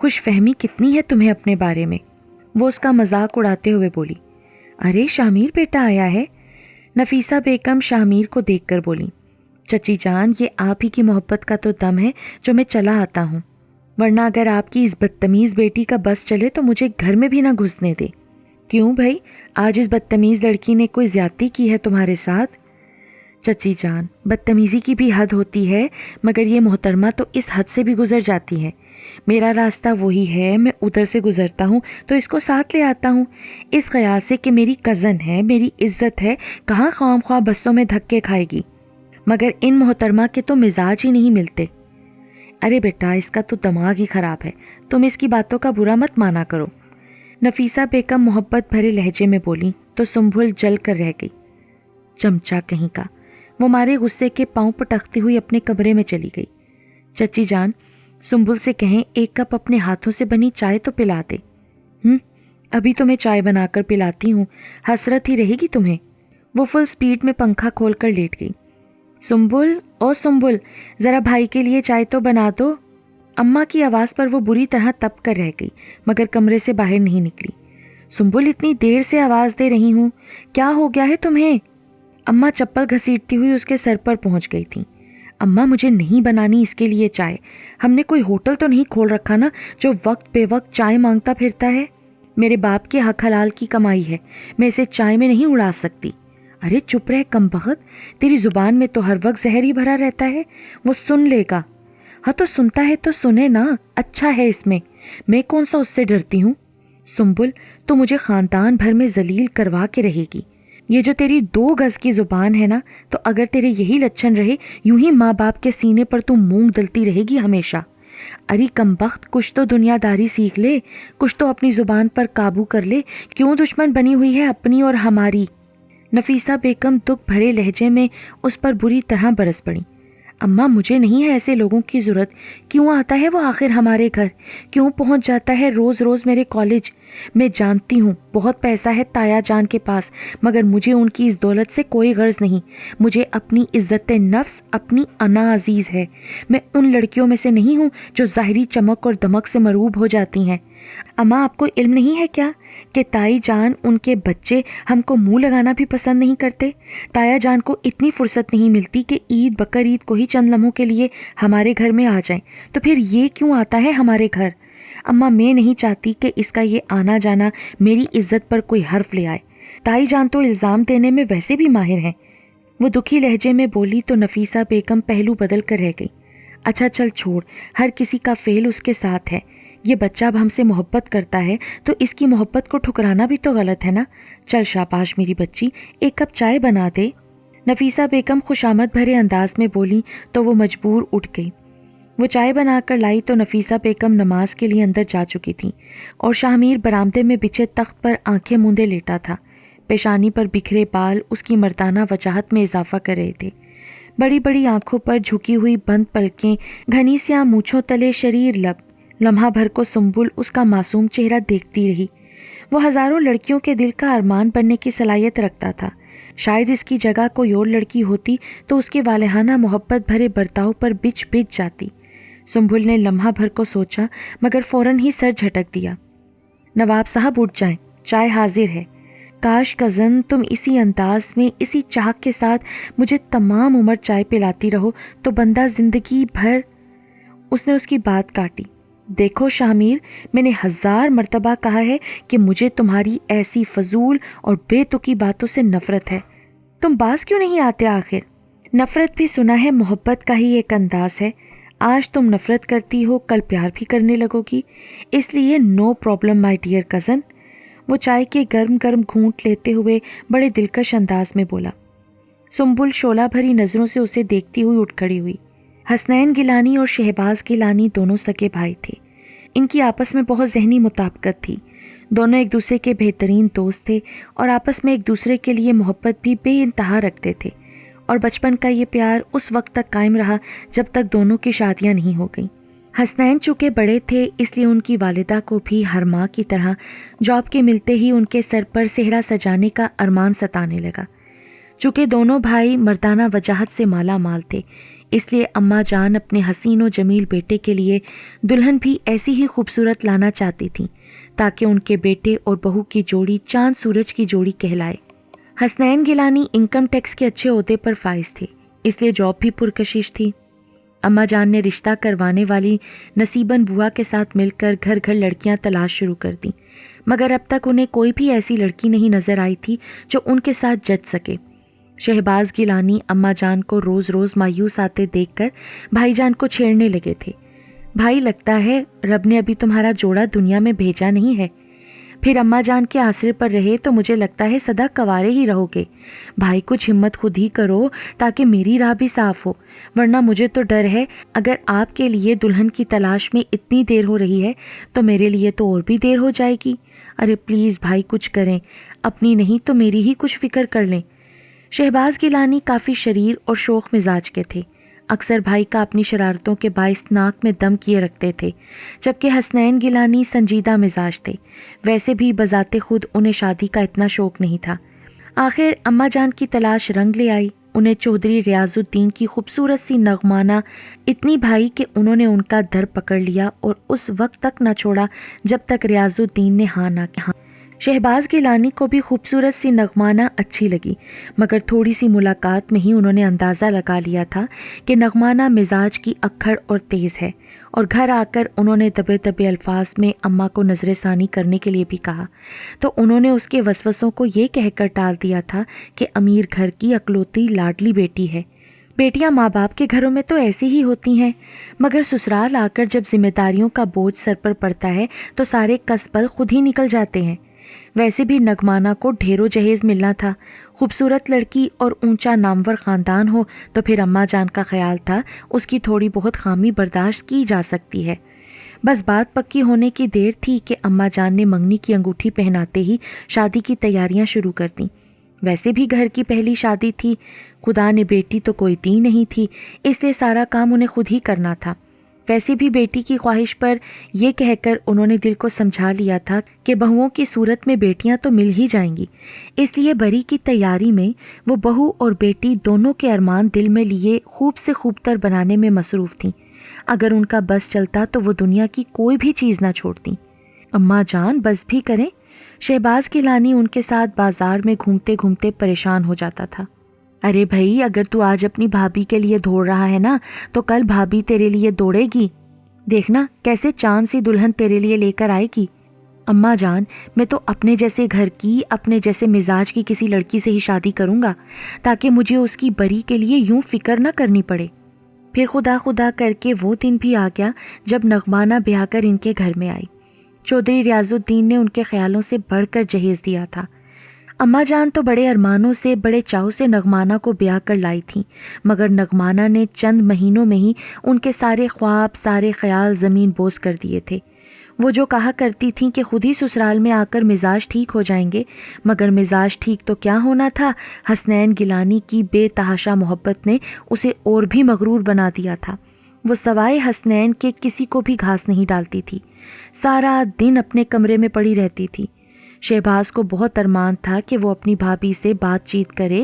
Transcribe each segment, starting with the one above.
خوش فہمی کتنی ہے تمہیں اپنے بارے میں، وہ اس کا مذاق اڑاتے ہوئے بولی۔ ارے شامیر بیٹا آیا ہے، نفیسہ بیگم شامیر کو دیکھ کر بولی۔ چچی جان، یہ آپ ہی کی محبت کا تو دم ہے جو میں چلا آتا ہوں، ورنہ اگر آپ کی اس بدتمیز بیٹی کا بس چلے تو مجھے گھر میں بھی نہ گھسنے دے۔ کیوں بھائی، آج اس بدتمیز لڑکی نے کوئی زیادتی کی ہے تمہارے ساتھ؟ چچی جان، بدتمیزی کی بھی حد ہوتی ہے، مگر یہ محترمہ تو اس حد سے بھی گزر جاتی ہے۔ میرا راستہ وہی ہے، میں ادھر سے گزرتا ہوں تو اس کو ساتھ لے آتا ہوں، اس خیال سے کہ میری کزن ہے، میری عزت ہے، کہاں خواہ خواہ بسوں میں دھکے کھائے گی۔ مگر ان محترمہ کے تو مزاج ہی نہیں ملتے۔ ارے بیٹا، اس کا تو دماغ ہی خراب ہے، تم اس کی باتوں کا برا مت مانا کرو، نفیسہ بیگم محبت بھرے لہجے میں بولی تو سنبل جل کر رہ گئی۔ چمچا کہیں کا، وہ مارے غصے کے پاؤں پٹکتی ہوئی اپنے کمرے میں چلی گئی۔ چچی جان، سنبل سے کہیں ایک کپ اپنے ہاتھوں سے بنی چائے تو پلا دے۔ ابھی تو میں چائے بنا کر پلاتی ہوں، حسرت ہی رہے گی تمہیں۔ وہ فل سپیڈ میں پنکھا کھول کر لیٹ گئی۔ سنبل، او سنبل، ذرا بھائی کے لیے چائے تو بنا دو۔ اماں کی آواز پر وہ بری طرح تپ کر رہ گئی، مگر کمرے سے باہر نہیں نکلی۔ سنبل، اتنی دیر سے آواز دے رہی ہوں، کیا ہو گیا ہے تمہیں؟ اماں چپل گھسیٹتی ہوئی اس کے سر پر پہنچ گئی تھیں۔ اماں، مجھے نہیں بنانی اس کے لیے چائے، ہم نے کوئی ہوٹل تو نہیں کھول رکھا نا جو وقت بے وقت چائے مانگتا پھرتا ہے؟ میرے باپ کے حق حلال کی کمائی ہے، میں اسے چائے میں نہیں اڑا سکتی۔ ارے چپ رہ کمبخت، تیری زبان میں تو ہر وقت زہر ہی بھرا رہتا ہے، وہ سن لے گا۔ ہاں تو سنتا ہے تو سنے نا، اچھا ہے اس میں کون سا اس سے ڈرتی ہوں۔ سنبل، تو مجھے خاندان بھر میں ذلیل کروا کے رہے گی۔ یہ جو تیری 2 گز کی زبان ہے نا، تو اگر تیرے یہی لچھن رہے، یوں ہی ماں باپ کے سینے پر تو مونگ دلتی رہے گی ہمیشہ۔ ارے کمبخت، کچھ تو دنیا داری سیکھ لے، کچھ تو اپنی زبان پر قابو کر لے، کیوں دشمن بنی ہوئی ہے اپنی اور ہماری؟ نفیسہ بیگم دکھ بھرے لہجے میں اس پر بری طرح برس پڑی۔ اماں، مجھے نہیں ہے ایسے لوگوں کی ضرورت، کیوں آتا ہے وہ آخر ہمارے گھر، کیوں پہنچ جاتا ہے روز روز میرے کالج؟ میں جانتی ہوں بہت پیسہ ہے تایا جان کے پاس، مگر مجھے ان کی اس دولت سے کوئی غرض نہیں، مجھے اپنی عزت نفس، اپنی انا عزیز ہے۔ میں ان لڑکیوں میں سے نہیں ہوں جو ظاہری چمک اور دمک سے مروب ہو جاتی ہیں۔ اماں، آپ کو علم نہیں ہے کیا کہ تائی جان، ان کے بچے ہم کو منہ لگانا بھی پسند نہیں کرتے؟ تایا جان کو اتنی فرصت نہیں ملتی کہ عید بقر عید کو ہی چند لمحوں کے لیے ہمارے گھر میں آ جائیں، تو پھر یہ کیوں آتا ہے ہمارے گھر؟ اماں، میں نہیں چاہتی کہ اس کا یہ آنا جانا میری عزت پر کوئی حرف لے آئے۔ تائی جان تو الزام دینے میں ویسے بھی ماہر ہیں۔ وہ دکھی لہجے میں بولی تو نفیسہ بیگم پہلو بدل کر رہ گئی۔ اچھا چل چھوڑ، ہر کسی کا فعل اس کے ساتھ ہے، یہ بچہ اب ہم سے محبت کرتا ہے تو اس کی محبت کو ٹھکرانا بھی تو غلط ہے نا۔ چل شاباش میری بچی، ایک کپ چائے بنا دے۔ نفیسہ بیگم خوشامد بھرے انداز میں بولی تو وہ مجبور اٹھ گئی۔ وہ چائے بنا کر لائی تو نفیسہ بیگم نماز کے لیے اندر جا چکی تھیں، اور شاہمیر برآمدے میں بچھے تخت پر آنکھیں موندے لیٹا تھا۔ پیشانی پر بکھرے بال اس کی مردانہ وجاہت میں اضافہ کر رہے تھے۔ بڑی بڑی آنکھوں پر جھکی ہوئی بند پلکیں، گھنی سیاہ مونچھوں تلے شریر لب۔ لمحہ بھر کو سنبل اس کا معصوم چہرہ دیکھتی رہی۔ وہ ہزاروں لڑکیوں کے دل کا ارمان بننے کی صلاحیت رکھتا تھا، شاید اس کی جگہ کوئی اور لڑکی ہوتی تو اس کے والہانہ محبت بھرے برتاؤ پر بچ جاتی۔ سنبل نے لمحہ بھر کو سوچا، مگر فوراً ہی سر جھٹک دیا۔ نواب صاحب اٹھ جائیں، چائے حاضر ہے۔ کاش کزن تم اسی انداز میں، اسی چاہت کے ساتھ مجھے تمام عمر چائے پلاتی رہو تو بندہ زندگی بھر۔ اس نے اس کی بات کاٹی۔ دیکھو شامیر، میں نے 1000 مرتبہ کہا ہے کہ مجھے تمہاری ایسی فضول اور بے تکی باتوں سے نفرت ہے، تم باز کیوں نہیں آتے آخر؟ نفرت بھی سنا ہے محبت کا ہی ایک انداز ہے، آج تم نفرت کرتی ہو، کل پیار بھی کرنے لگو گی، اس لیے no problem my dear cousin. وہ چائے کے گرم گرم گھونٹ لیتے ہوئے بڑے دلکش انداز میں بولا۔ سنبل شعلہ بھری نظروں سے اسے دیکھتی ہوئی اٹھ کھڑی ہوئی۔ حسنین گیلانی اور شہباز گیلانی دونوں سگے بھائی تھے، ان کی آپس میں بہت ذہنی مطابقت تھی، دونوں ایک دوسرے کے بہترین دوست تھے اور آپس میں ایک دوسرے کے لیے محبت بھی بے انتہا رکھتے تھے، اور بچپن کا یہ پیار اس وقت تک قائم رہا جب تک دونوں کی شادیاں نہیں ہو گئیں۔ حسنین چونکہ بڑے تھے، اس لیے ان کی والدہ کو بھی ہر ماں کی طرح جاب کے ملتے ہی ان کے سر پر صحرا سجانے کا ارمان ستانے لگا۔ چونکہ دونوں بھائی مردانہ وجاہت سے مالا مال تھے، اس لیے اماں جان اپنے حسین و جمیل بیٹے کے لیے دلہن بھی ایسی ہی خوبصورت لانا چاہتی تھیں تاکہ ان کے بیٹے اور بہو کی جوڑی چاند سورج کی جوڑی کہلائے۔ حسنین گیلانی انکم ٹیکس کے اچھے عہدے پر فائز تھے، اس لیے جاب بھی پرکشش تھی۔ اماں جان نے رشتہ کروانے والی نصیباً بوا کے ساتھ مل کر گھر گھر لڑکیاں تلاش شروع کر دیں، مگر اب تک انہیں کوئی بھی ایسی لڑکی نہیں نظر آئی تھی جو ان کے ساتھ جچ سکے۔ شہباز گیلانی اماں جان کو روز روز مایوس آتے دیکھ کر بھائی جان کو چھیڑنے لگے تھے۔ بھائی، لگتا ہے رب نے ابھی تمہارا جوڑا دنیا میں بھیجا نہیں ہے، پھر اماں جان کے آسرے پر رہے تو مجھے لگتا ہے سدا کوارے ہی رہو گے۔ بھائی، کچھ ہمت خود ہی کرو تاکہ میری راہ بھی صاف ہو، ورنہ مجھے تو ڈر ہے اگر آپ کے لیے دلہن کی تلاش میں اتنی دیر ہو رہی ہے تو میرے لیے تو اور بھی دیر ہو جائے گی۔ ارے پلیز بھائی کچھ کریں، اپنی نہیں تو میری ہی کچھ فکر کر لیں۔ شہباز گیلانی کافی شریر اور شوخ مزاج کے تھے، اکثر بھائی کا اپنی شرارتوں کے باعث ناک میں دم کیے رکھتے تھے، جبکہ حسنین گیلانی سنجیدہ مزاج تھے۔ ویسے بھی بذات خود انہیں شادی کا اتنا شوق نہیں تھا۔ آخر اماں جان کی تلاش رنگ لے آئی۔ انہیں چودھری ریاض الدین کی خوبصورت سی نغمانہ اتنی بھائی کہ انہوں نے ان کا در پکڑ لیا اور اس وقت تک نہ چھوڑا جب تک ریاض الدین نے ہاں نہ کہا۔ شہباز گیلانی کو بھی خوبصورت سی نغمانہ اچھی لگی، مگر تھوڑی سی ملاقات میں ہی انہوں نے اندازہ لگا لیا تھا کہ نغمانہ مزاج کی اکھڑ اور تیز ہے، اور گھر آ کر انہوں نے دبے دبے الفاظ میں اماں کو نظر ثانی کرنے کے لیے بھی کہا، تو انہوں نے اس کے وسوسوں کو یہ کہہ کر ٹال دیا تھا کہ امیر گھر کی اکلوتی لاڈلی بیٹی ہے۔ بیٹیاں ماں باپ کے گھروں میں تو ایسی ہی ہوتی ہیں، مگر سسرال آ کر جب ذمہ داریوں کا بوجھ سر پر پڑتا ہے تو سارے کسبل خود ہی نکل جاتے ہیں۔ ویسے بھی نغمانہ کو ڈھیروں جہیز ملنا تھا، خوبصورت لڑکی اور اونچا نامور خاندان ہو تو پھر اماں جان کا خیال تھا اس کی تھوڑی بہت خامی برداشت کی جا سکتی ہے۔ بس بات پکی ہونے کی دیر تھی کہ اماں جان نے منگنی کی انگوٹھی پہناتے ہی شادی کی تیاریاں شروع کر دیں۔ ویسے بھی گھر کی پہلی شادی تھی، خدا نے بیٹی تو کوئی دی نہیں تھی، اس لیے سارا کام انہیں خود ہی کرنا تھا۔ ویسے بھی بیٹی کی خواہش پر یہ کہہ کر انہوں نے دل کو سمجھا لیا تھا کہ بہوؤں کی صورت میں بیٹیاں تو مل ہی جائیں گی، اس لیے بری کی تیاری میں وہ بہو اور بیٹی دونوں کے ارمان دل میں لیے خوب سے خوب تر بنانے میں مصروف تھیں۔ اگر ان کا بس چلتا تو وہ دنیا کی کوئی بھی چیز نہ چھوڑتیں۔ اماں جان بس بھی کریں، شہباز گیلانی ان کے ساتھ بازار میں گھومتے گھومتے پریشان ہو جاتا تھا۔ ارے بھائی، اگر تو آج اپنی بھابھی کے لیے دوڑ رہا ہے نا تو کل بھابھی تیرے لیے دوڑے گی، دیکھنا کیسے چاند سی دلہن تیرے لیے لے کر آئے گی۔ اماں جان، میں تو اپنے جیسے گھر کی، اپنے جیسے مزاج کی کسی لڑکی سے ہی شادی کروں گا تاکہ مجھے اس کی بری کے لیے یوں فکر نہ کرنی پڑے۔ پھر خدا خدا کر کے وہ دن بھی آ گیا جب نغمانہ بیاہ کر ان کے گھر میں آئی۔ چودھری ریاض الدین نے ان کے خیالوں سے بڑھ کر جہیز دیا تھا۔ اماں جان تو بڑے ارمانوں سے، بڑے چاؤ سے نغمانہ کو بیاہ کر لائی تھیں، مگر نغمانہ نے چند مہینوں میں ہی ان کے سارے خواب، سارے خیال زمین بوس کر دیے تھے۔ وہ جو کہا کرتی تھیں کہ خود ہی سسرال میں آ کر مزاج ٹھیک ہو جائیں گے، مگر مزاج ٹھیک تو کیا ہونا تھا، حسنین گیلانی کی بے تحاشا محبت نے اسے اور بھی مغرور بنا دیا تھا۔ وہ سوائے حسنین کے کسی کو بھی گھاس نہیں ڈالتی تھی، سارا دن اپنے کمرے میں پڑی رہتی تھی۔ شہباز کو بہت ارمان تھا کہ وہ اپنی بھابھی سے بات چیت کرے،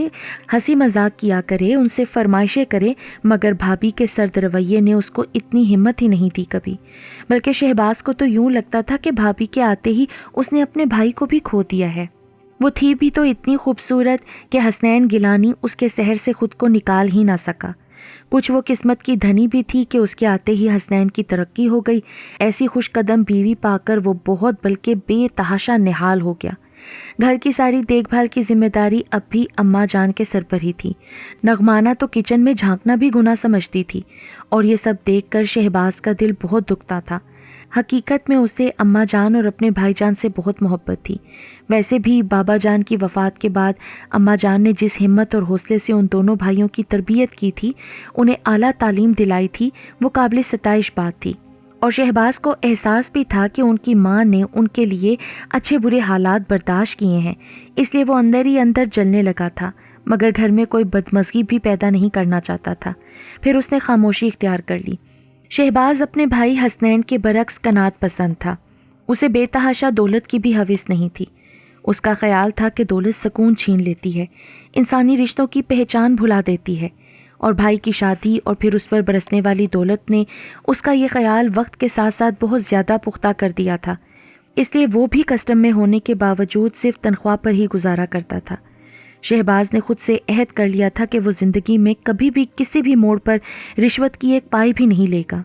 ہنسی مذاق کیا کرے، ان سے فرمائشیں کرے، مگر بھابھی کے سرد رویے نے اس کو اتنی ہمت ہی نہیں دی کبھی، بلکہ شہباز کو تو یوں لگتا تھا کہ بھابھی کے آتے ہی اس نے اپنے بھائی کو بھی کھو دیا ہے۔ وہ تھی بھی تو اتنی خوبصورت کہ حسنین گیلانی اس کے سحر سے خود کو نکال ہی نہ سکا۔ کچھ وہ قسمت کی دھنی بھی تھی کہ اس کے آتے ہی حسنین کی ترقی ہو گئی، ایسی خوش قدم بیوی پا کر وہ بہت بلکہ بے تحاشا نہال ہو گیا۔ گھر کی ساری دیکھ بھال کی ذمہ داری اب بھی اماں جان کے سر پر ہی تھی۔ نغمانہ تو کچن میں جھانکنا بھی گناہ سمجھتی تھی، اور یہ سب دیکھ کر شہباز کا دل بہت دکھتا تھا۔ حقیقت میں اسے اماں جان اور اپنے بھائی جان سے بہت محبت تھی۔ ویسے بھی بابا جان کی وفات کے بعد اماں جان نے جس ہمت اور حوصلے سے ان دونوں بھائیوں کی تربیت کی تھی، انہیں اعلیٰ تعلیم دلائی تھی، وہ قابل ستائش بات تھی۔ اور شہباز کو احساس بھی تھا کہ ان کی ماں نے ان کے لیے اچھے برے حالات برداشت کیے ہیں، اس لیے وہ اندر ہی اندر جلنے لگا تھا، مگر گھر میں کوئی بدمزگی بھی پیدا نہیں کرنا چاہتا تھا۔ پھر اس نے خاموشی اختیار کر لی۔ شہباز اپنے بھائی حسنین کے برعکس قناعت پسند تھا، اسے بے تحاشا دولت کی بھی ہوس نہیں تھی۔ اس کا خیال تھا کہ دولت سکون چھین لیتی ہے، انسانی رشتوں کی پہچان بھلا دیتی ہے۔ اور بھائی کی شادی اور پھر اس پر برسنے والی دولت نے اس کا یہ خیال وقت کے ساتھ ساتھ بہت زیادہ پختہ کر دیا تھا، اس لیے وہ بھی کسٹم میں ہونے کے باوجود صرف تنخواہ پر ہی گزارا کرتا تھا۔ شہباز نے خود سے عہد کر لیا تھا کہ وہ زندگی میں کبھی بھی کسی بھی موڑ پر رشوت کی ایک پائی بھی نہیں لے گا۔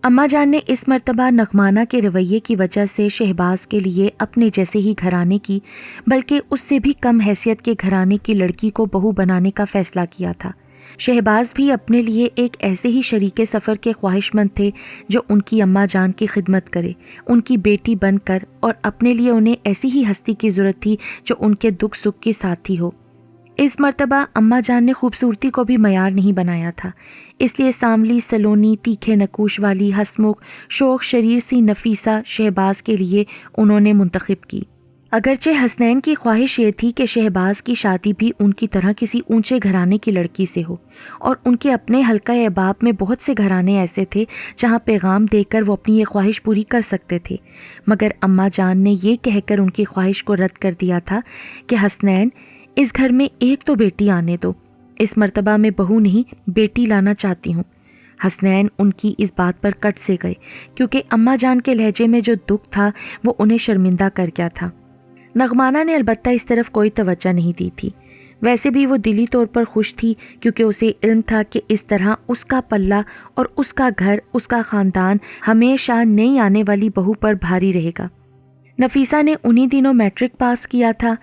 اماں جان نے اس مرتبہ نغمانہ کے رویے کی وجہ سے شہباز کے لیے اپنے جیسے ہی گھرانے کی بلکہ اس سے بھی کم حیثیت کے گھرانے کی لڑکی کو بہو بنانے کا فیصلہ کیا تھا۔ شہباز بھی اپنے لیے ایک ایسے ہی شریک سفر کے خواہش مند تھے جو ان کی اماں جان کی خدمت کرے، ان کی بیٹی بن کر، اور اپنے لیے انہیں ایسی ہی ہستی کی ضرورت تھی جو ان کے دکھ سکھ کی ساتھی ہو۔ اس مرتبہ اماں جان نے خوبصورتی کو بھی معیار نہیں بنایا تھا، اس لیے سانولی، سلونی، تیکھے نکوش والی، ہسمکھ، شوخ شریر سی نفیسہ شہباز کے لیے انہوں نے منتخب کی۔ اگرچہ حسنین کی خواہش یہ تھی کہ شہباز کی شادی بھی ان کی طرح کسی اونچے گھرانے کی لڑکی سے ہو، اور ان کے اپنے حلقہ احباب میں بہت سے گھرانے ایسے تھے جہاں پیغام دے کر وہ اپنی یہ خواہش پوری کر سکتے تھے، مگر اماں جان نے یہ کہہ کر ان کی خواہش کو رد کر دیا تھا کہ حسنین، اس گھر میں ایک تو بیٹی آنے دو، اس مرتبہ میں بہو نہیں بیٹی لانا چاہتی ہوں۔ حسنین ان کی اس بات پر کٹ سے گئے کیونکہ اماں جان کے لہجے میں جو دکھ تھا وہ انہیں شرمندہ کر گیا تھا۔ نغمانہ نے البتہ اس طرف کوئی توجہ نہیں دی تھی، ویسے بھی وہ دلی طور پر خوش تھی کیونکہ اسے علم تھا کہ اس طرح اس کا پلہ اور اس کا گھر، اس کا خاندان ہمیشہ نئی آنے والی بہو پر بھاری رہے گا۔ نفیسہ نے انہی دنوں میٹرک پاس کیا تھا،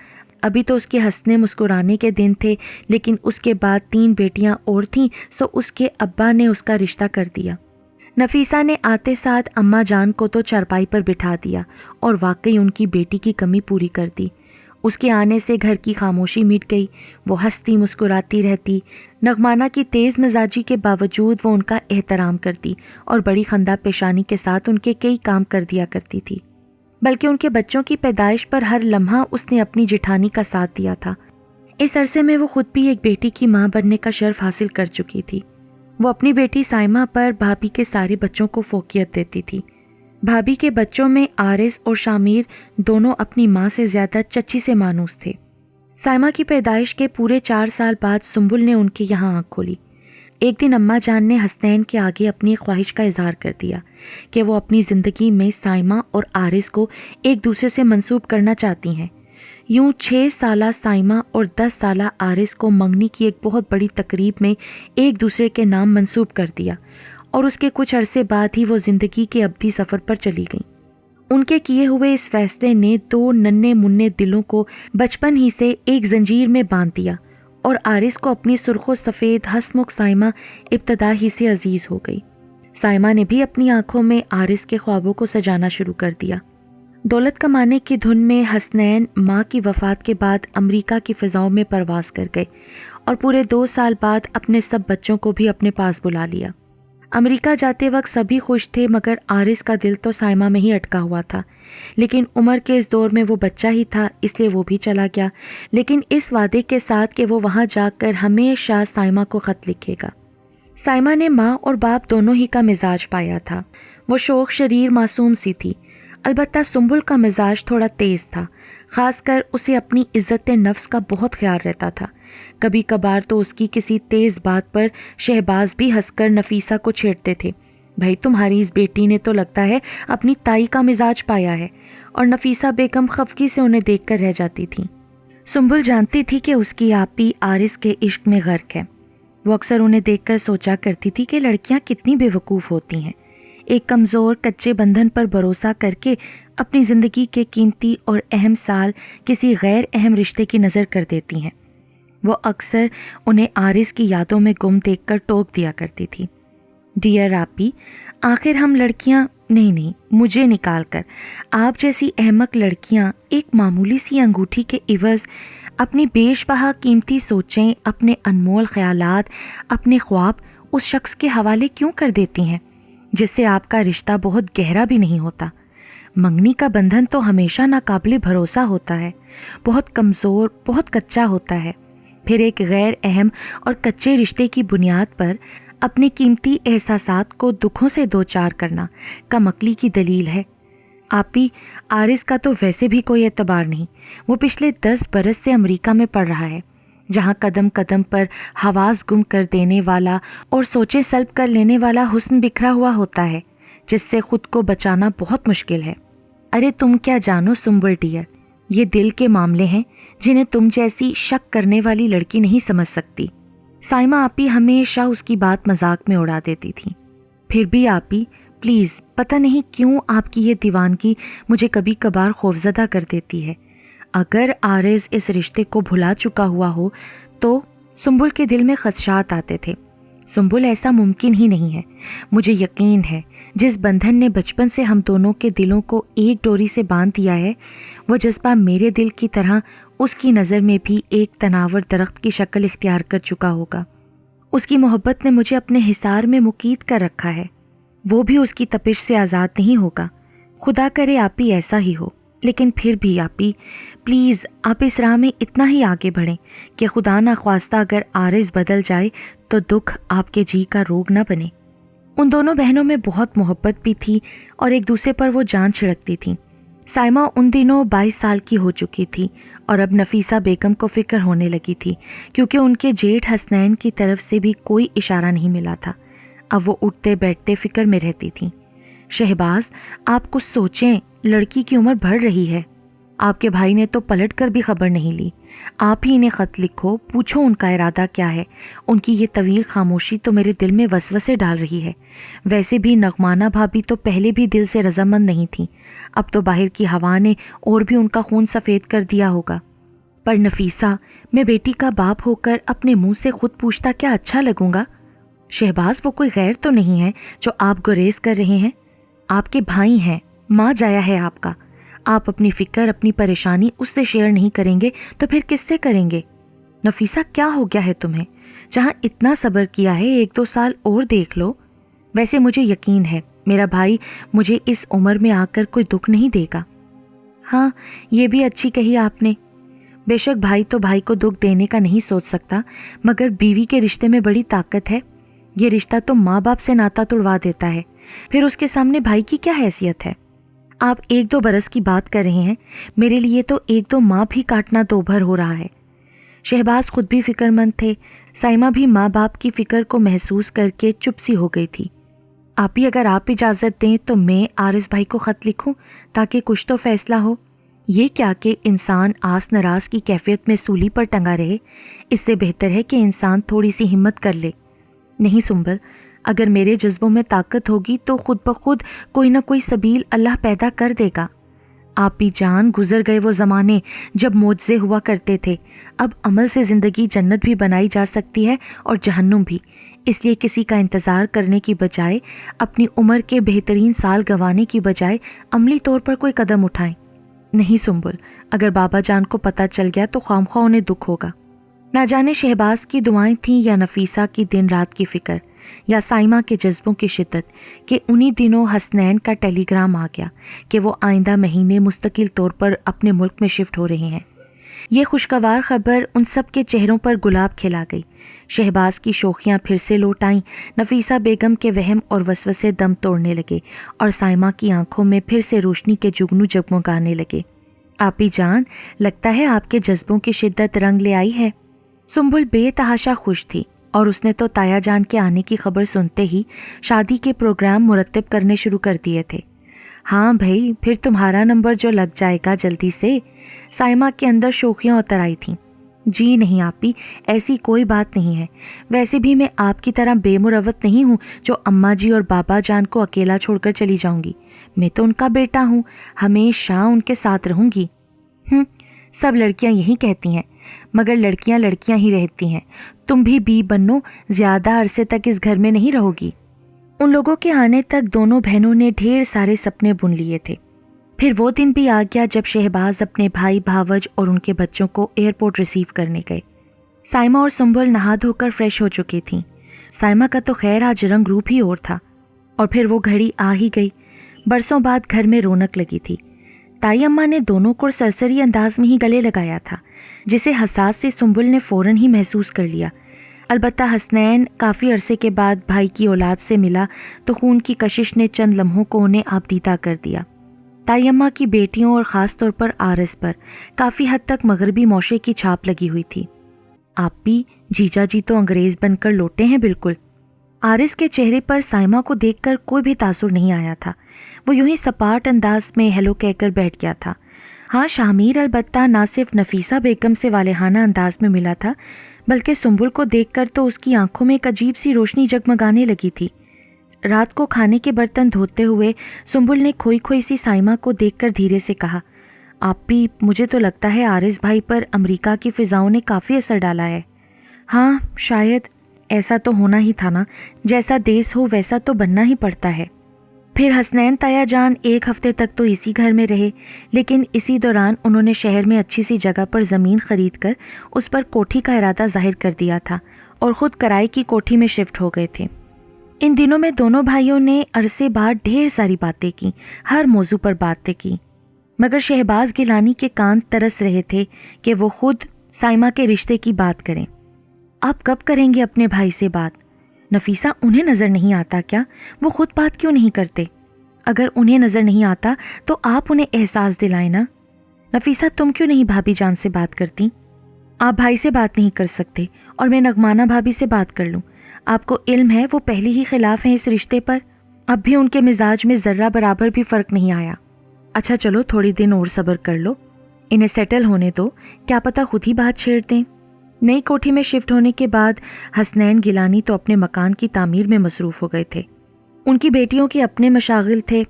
ابھی تو اس کے ہنسنے مسکرانے کے دن تھے، لیکن اس کے بعد 3 بیٹیاں اور تھیں، سو اس کے ابا نے اس کا رشتہ کر دیا۔ نفیسہ نے آتے ساتھ اماں جان کو تو چارپائی پر بٹھا دیا اور واقعی ان کی بیٹی کی کمی پوری کر دی۔ اس کے آنے سے گھر کی خاموشی مٹ گئی، وہ ہنستی مسکراتی رہتی، نغمانہ کی تیز مزاجی کے باوجود وہ ان کا احترام کرتی اور بڑی خندہ پیشانی کے ساتھ ان کے کئی کام کر دیا کرتی تھی، بلکہ ان کے بچوں کی پیدائش پر ہر لمحہ اس نے اپنی جٹھانی کا ساتھ دیا تھا۔ اس عرصے میں وہ خود بھی ایک بیٹی کی ماں بننے کا شرف حاصل کر چکی تھی۔ وہ اپنی بیٹی سائمہ پر بھابھی کے سارے بچوں کو فوقیت دیتی تھی۔ بھابھی کے بچوں میں عارض اور شامیر دونوں اپنی ماں سے زیادہ چچی سے مانوس تھے۔ سائمہ کی پیدائش کے پورے 4 سال بعد سنبل نے ان کے یہاں آنکھ کھولی۔ ایک دن اماں جان نے حسنین کے آگے اپنی خواہش کا اظہار کر دیا کہ وہ اپنی زندگی میں سائمہ اور عارض کو ایک دوسرے سے منسوب کرنا چاہتی ہیں۔ یوں 6 سالہ سائمہ اور 10 سالہ عارض کو منگنی کی ایک بہت بڑی تقریب میں ایک دوسرے کے نام منسوب کر دیا، اور اس کے کچھ عرصے بعد ہی وہ زندگی کے ابدی سفر پر چلی گئیں۔ ان کے کیے ہوئے اس فیصلے نے 2 ننھے منھے دلوں کو بچپن ہی سے ایک زنجیر میں باندھ دیا، اور عارض کو اپنی سرخ و سفید ہسمکھ سائمہ ابتدا ہی سے عزیز ہو گئی۔ سائمہ نے بھی اپنی آنکھوں میں عارض کے خوابوں کو سجانا شروع کر دیا۔ دولت کمانے کی دھن میں حسنین ماں کی وفات کے بعد امریکہ کی فضاؤں میں پرواز کر گئے اور پورے 2 سال بعد اپنے سب بچوں کو بھی اپنے پاس بلا لیا۔ امریکہ جاتے وقت سبھی خوش تھے، مگر عارض کا دل تو سائمہ میں ہی اٹکا ہوا تھا، لیکن عمر کے اس دور میں وہ بچہ ہی تھا، اس لیے وہ بھی چلا گیا، لیکن اس وعدے کے ساتھ کہ وہ وہاں جا کر ہمیشہ سائمہ کو خط لکھے گا۔ سائمہ نے ماں اور باپ دونوں ہی کا مزاج پایا تھا۔ وہ شوخ شریر معصوم سی تھی، البتہ سنبل کا مزاج تھوڑا تیز تھا، خاص کر اسے اپنی عزت نفس کا بہت خیال رہتا تھا۔ کبھی کبھار تو اس کی کسی تیز بات پر شہباز بھی ہنس کر نفیسہ کو چھیڑتے تھے، بھائی تمہاری اس بیٹی نے تو لگتا ہے اپنی تائی کا مزاج پایا ہے، اور نفیسہ بیگم خفگی سے انہیں دیکھ کر رہ جاتی تھی۔ سنبل جانتی تھی کہ اس کی آپی عارض کے عشق میں غرق ہے۔ وہ اکثر انہیں دیکھ کر سوچا کرتی تھی کہ لڑکیاں کتنی بے وقوف ہوتی ہیں، ایک کمزور کچے بندھن پر بھروسہ کر کے اپنی زندگی کے قیمتی اور اہم سال کسی غیر اہم رشتے کی نظر کر دیتی ہیں۔ وہ اکثر انہیں عارض کی یادوں میں گم دیکھ کر ٹوک دیا کرتی تھی، ڈیئر آپی، آخر ہم لڑکیاں نہیں مجھے نکال کر آپ جیسی احمق لڑکیاں ایک معمولی سی انگوٹھی کے عوض اپنی بیش بہا قیمتی سوچیں، اپنے انمول خیالات، اپنے خواب اس شخص کے حوالے کیوں کر دیتی ہیں جس سے آپ کا رشتہ بہت گہرا بھی نہیں ہوتا؟ منگنی کا بندھن تو ہمیشہ ناقابل بھروسہ ہوتا ہے، بہت کمزور، بہت کچا ہوتا ہے۔ پھر ایک غیر اہم اور کچے رشتے کی بنیاد پر اپنے قیمتی احساسات کو دکھوں سے دوچار کرنا کم عقلی کی دلیل ہے۔ آپی، عارض کا تو ویسے بھی کوئی اعتبار نہیں، وہ پچھلے 10 برس سے امریکہ میں پڑھ رہا ہے، جہاں قدم قدم پر حواس گم کر دینے والا اور سوچے سلب کر لینے والا حسن بکھرا ہوا ہوتا ہے جس سے خود کو بچانا بہت مشکل ہے۔ ارے تم کیا جانو سنبل ڈیئر، یہ دل کے معاملے ہیں جنہیں تم جیسی شک کرنے والی لڑکی نہیں سمجھ سکتی۔ سائمہ آپی ہمیشہ اس کی بات مذاق میں اڑا دیتی تھی۔ پھر بھی آپی پلیز، پتہ نہیں کیوں آپ کی یہ دیوانگی مجھے کبھی کبھار خوفزدہ کر دیتی ہے۔ اگر عارض اس رشتے کو بھلا چکا ہوا ہو تو سنبل کے دل میں خدشات آتے تھے۔ سنبل ایسا ممکن ہی نہیں ہے، مجھے یقین ہے جس بندھن نے بچپن سے ہم دونوں کے دلوں کو ایک ڈوری سے باندھ دیا ہے وہ جذبہ میرے دل کی طرح اس کی نظر میں بھی ایک تناور درخت کی شکل اختیار کر چکا ہوگا۔ اس کی محبت نے مجھے اپنے حصار میں مقید کر رکھا ہے، وہ بھی اس کی تپش سے آزاد نہیں ہوگا۔ خدا کرے آپی ایسا ہی ہو، لیکن پھر بھی آپی پلیز آپ اس راہ میں اتنا ہی آگے بڑھیں کہ خدا نخواستہ اگر عارض بدل جائے تو دکھ آپ کے جی کا روگ نہ بنے۔ ان دونوں بہنوں میں بہت محبت بھی تھی اور ایک دوسرے پر وہ جان چھڑکتی تھیں۔ سائمہ ان دنوں 22 سال کی ہو چکی تھی اور اب نفیسہ بیگم کو فکر ہونے لگی تھی کیونکہ ان کے جیٹھ حسنین کی طرف سے بھی کوئی اشارہ نہیں ملا تھا۔ اب وہ اٹھتے بیٹھتے فکر میں رہتی تھیں۔ شہباز، آپ کچھ سوچیں، لڑکی کی عمر بڑھ رہی ہے۔ آپ کے بھائی نے تو پلٹ کر بھی خبر نہیں لی۔ آپ ہی انہیں خط لکھو، پوچھو ان کا ارادہ کیا ہے۔ ان کی یہ طویل خاموشی تو میرے دل میں وسوسے ڈال رہی ہے۔ ویسے بھی نغمانہ بھابی تو پہلے بھی دل سے رضامند نہیں تھیں، اب تو باہر کی ہوا نے اور بھی ان کا خون سفید کر دیا ہوگا۔ پر نفیسہ، میں بیٹی کا باپ ہو کر اپنے منہ سے خود پوچھتا کیا اچھا لگوں گا؟ شہباز، وہ کوئی غیر تو نہیں ہے جو آپ گریز کر رہے ہیں؟ آپ کے بھائی ہیں، ماں جایا ہے آپ کا۔ آپ اپنی فکر، اپنی پریشانی اس سے شیئر نہیں کریں گے تو پھر کس سے کریں گے؟ نفیسہ، کیا ہو گیا ہے تمہیں؟ جہاں اتنا صبر کیا ہے 1-2 سال اور دیکھ لو۔ ویسے مجھے یقین ہے میرا بھائی مجھے اس عمر میں آ کر کوئی دکھ نہیں دے گا۔ ہاں، یہ بھی اچھی کہی آپ نے۔ بے شک بھائی تو بھائی کو دکھ دینے کا نہیں سوچ سکتا، مگر بیوی کے رشتے میں بڑی طاقت ہے۔ یہ رشتہ تو ماں باپ سے ناتا توڑوا دیتا ہے، پھر اس کے سامنے بھائی کی کیا حیثیت ہے؟ آپ 1-2 برس کی بات کر رہے ہیں، میرے لیے تو 1-2 ماہ بھی کاٹنا دو بھر ہو رہا ہے۔ شہباز خود بھی فکر مند تھے، سائمہ بھی ماں باپ کی فکر کو محسوس کر کے چپ سی ہو گئی تھی۔ آپی، اگر آپ اجازت دیں تو میں عارض بھائی کو خط لکھوں تاکہ کچھ تو فیصلہ ہو۔ یہ کیا کہ انسان آس نراس کی کیفیت میں سولی پر ٹنگا رہے، اس سے بہتر ہے کہ انسان تھوڑی سی ہمت کر لے۔ نہیں سنبل، اگر میرے جذبوں میں طاقت ہوگی تو خود بخود کوئی نہ کوئی سبیل اللہ پیدا کر دے گا۔ آپ بھی جان، گزر گئے وہ زمانے جب معجزے ہوا کرتے تھے، اب عمل سے زندگی جنت بھی بنائی جا سکتی ہے اور جہنم بھی۔ اس لیے کسی کا انتظار کرنے کی بجائے، اپنی عمر کے بہترین سال گنوانے کی بجائے عملی طور پر کوئی قدم اٹھائیں۔ نہیں سنبل، اگر بابا جان کو پتہ چل گیا تو خواہ انہیں دکھ ہوگا۔ نہ جانے شہباز کی دعائیں تھیں یا نفیسہ کی دن رات کی فکر یا سائمہ کے جذبوں کی شدت کہ انہی دنوں حسنین کا ٹیلی گرام آ گیا کہ وہ آئندہ مہینے مستقل طور پر اپنے ملک میں شفٹ ہو رہے ہیں۔ یہ خوشگوار خبر ان سب کے چہروں پر گلاب کھلا گئی۔ شہباز کی شوخیاں پھر سے لوٹ آئیں، نفیسہ بیگم کے وہم اور وسوسے دم توڑنے لگے اور سائمہ کی آنکھوں میں پھر سے روشنی کے جگنو جگمگانے لگے۔ آپی جان، لگتا ہے آپ کے جذبوں کی شدت رنگ لے آئی ہے۔ سنبل بے تحاشا خوش تھی اور اس نے تو تایا جان کے آنے کی خبر سنتے ہی شادی کے پروگرام مرتب کرنے شروع کر دیے تھے۔ ہاں بھائی، پھر تمہارا نمبر جو لگ جائے گا جلدی سے۔ سائمہ کے اندر شوخیاں اتر آئی تھیں۔ جی نہیں آپی، ایسی کوئی بات نہیں ہے۔ ویسے بھی میں آپ کی طرح بے مروت نہیں ہوں جو اماں جی اور بابا جان کو اکیلا چھوڑ کر چلی جاؤں گی۔ میں تو ان کا بیٹا ہوں، ہمیشہ ان کے ساتھ رہوں گی۔ سب لڑکیاں یہی کہتی ہیں، مگر لڑکیاں لڑکیاں ہی رہتی ہیں۔ تم بھی بنو، زیادہ عرصے تک اس گھر میں نہیں رہو گی۔ ان لوگوں کے آنے تک دونوں بہنوں نے ڈھیر سارے سپنے بن لیے تھے۔ پھر وہ دن بھی آ گیا جب شہباز اپنے بھائی بھاوج اور ان کے بچوں کو ایئرپورٹ ریسیو کرنے گئے۔ سائمہ اور سنبل نہا دھو کر فریش ہو چکی تھیں۔ سائمہ کا تو خیر آج رنگ روپ ہی اور تھا، اور پھر وہ گھڑی آ ہی گئی۔ برسوں بعد گھر میں رونق لگی تھی۔ تائی اماں نے دونوں کو سرسری انداز میں ہی گلے لگایا تھا، جسے حساس سے سنبل نے فوراً ہی محسوس کر لیا۔ البتہ حسنین کافی عرصے کے بعد بھائی کی اولاد سے ملا تو خون کی کشش نے چند لمحوں کو انہیں آبدیدہ کر دیا۔ تائی اماں کی بیٹیوں اور خاص طور پر عارض پر کافی حد تک مغربی معاشرے کی چھاپ لگی ہوئی تھی۔ آپ بھی جیجا جی تو انگریز بن کر لوٹے ہیں بالکل۔ آرس کے چہرے پر سائمہ کو دیکھ کر کوئی بھی تاثر نہیں آیا تھا، وہ یوں ہی سپاٹ انداز میں ہیلو کہہ کر بیٹھ گیا تھا۔ ہاں، شاہ میر البتہ نہ صرف نفیسہ بیگم سے والہانہ انداز میں ملا تھا، بلکہ سنبل کو دیکھ کر تو اس کی آنکھوں میں ایک عجیب سی روشنی جگمگانے لگی تھی۔ رات کو کھانے کے برتن دھوتے ہوئے سنبل نے کھوئی کھوئی سی سائمہ کو دیکھ کر دھیرے سے کہا، آپ بھی، مجھے تو لگتا ہے آرس بھائی پر امریکہ کی فضاؤں نے کافی اثر ڈالا ہے۔ ہاں شاید، ایسا تو ہونا ہی تھا نا، جیسا دیس ہو ویسا تو بننا ہی پڑتا ہے۔ پھر حسنین تایا جان ایک ہفتے تک تو اسی گھر میں رہے، لیکن اسی دوران انہوں نے شہر میں اچھی سی جگہ پر زمین خرید کر اس پر کوٹھی کا ارادہ ظاہر کر دیا تھا اور خود کرائے کی کوٹھی میں شفٹ ہو گئے تھے۔ ان دنوں میں دونوں بھائیوں نے عرصے بعد ڈھیر ساری باتیں کی، ہر موضوع پر باتیں کی، مگر شہباز گیلانی کے کان ترس رہے تھے کہ وہ خود سائمہ کے رشتے کی بات کریں۔ آپ کب کریں گے اپنے بھائی سے بات؟ نفیسہ، انہیں نظر نہیں آتا کیا؟ وہ خود بات کیوں نہیں کرتے؟ اگر انہیں نظر نہیں آتا تو آپ انہیں احساس دلائیں نا۔ نفیسہ، تم کیوں نہیں بھابھی جان سے بات کرتی؟ آپ بھائی سے بات نہیں کر سکتے اور میں نغمانہ بھابھی سے بات کر لوں؟ آپ کو علم ہے وہ پہلے ہی خلاف ہیں اس رشتے پر، اب بھی ان کے مزاج میں ذرہ برابر بھی فرق نہیں آیا۔ اچھا چلو، تھوڑی دن اور صبر کر لو، انہیں سیٹل ہونے دو، کیا پتہ خود ہی بات چھیڑ دیں۔ نئی کوٹھی میں شفٹ ہونے کے بعد حسنین گیلانی تو اپنے مکان کی تعمیر میں مصروف ہو گئے تھے۔ ان کی بیٹیوں کے اپنے مشاغل تھے،